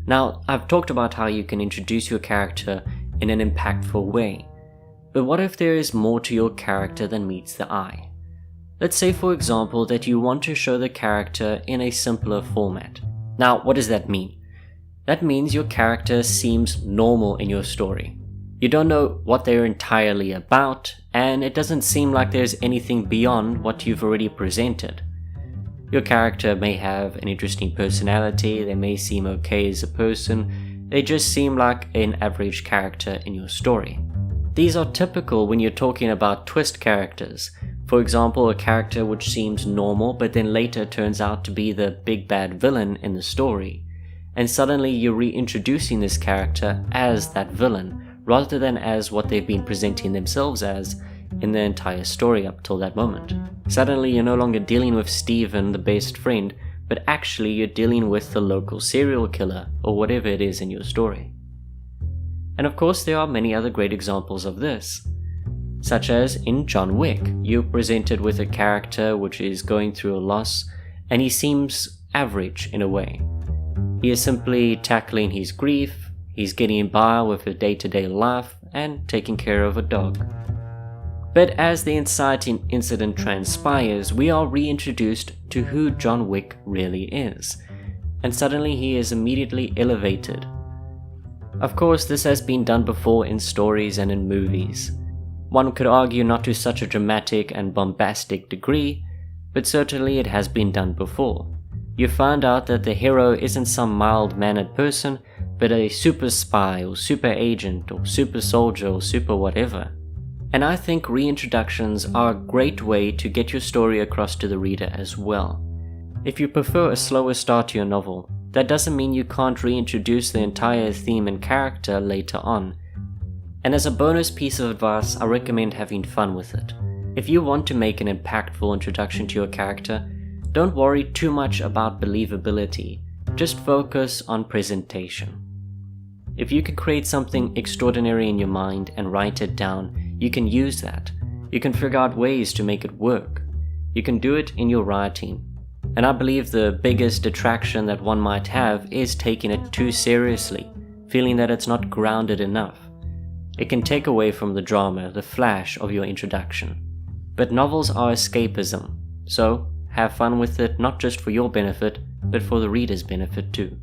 Now, I've talked about how you can introduce your character in an impactful way, but what if there is more to your character than meets the eye? Let's say, for example, that you want to show the character in a simpler format. Now, what does that mean? That means your character seems normal in your story. You don't know what they're entirely about, and it doesn't seem like there's anything beyond what you've already presented. Your character may have an interesting personality, they may seem okay as a person, they just seem like an average character in your story. These are typical when you're talking about twist characters. For example, a character which seems normal but then later turns out to be the big bad villain in the story. And suddenly you're reintroducing this character as that villain, rather than as what they've been presenting themselves as in the entire story up till that moment. Suddenly you're no longer dealing with Steven, the best friend, but actually you're dealing with the local serial killer, or whatever it is in your story. And of course there are many other great examples of this. Such as in John Wick, you're presented with a character which is going through a loss, and he seems average in a way. He is simply tackling his grief, he's getting by with a day-to-day life, and taking care of a dog. But as the inciting incident transpires, we are reintroduced to who John Wick really is, and suddenly he is immediately elevated. Of course, this has been done before in stories and in movies. One could argue not to such a dramatic and bombastic degree, but certainly it has been done before. You find out that the hero isn't some mild-mannered person, but a super spy or super agent or super soldier or super whatever. And I think reintroductions are a great way to get your story across to the reader as well. If you prefer a slower start to your novel, that doesn't mean you can't reintroduce the entire theme and character later on. And as a bonus piece of advice, I recommend having fun with it. If you want to make an impactful introduction to your character, don't worry too much about believability, just focus on presentation. If you can create something extraordinary in your mind and write it down, you can use that. You can figure out ways to make it work. You can do it in your writing. And I believe the biggest detraction that one might have is taking it too seriously, feeling that it's not grounded enough. It can take away from the drama, the flash of your introduction. But novels are escapism, so have fun with it not just for your benefit, but for the reader's benefit too.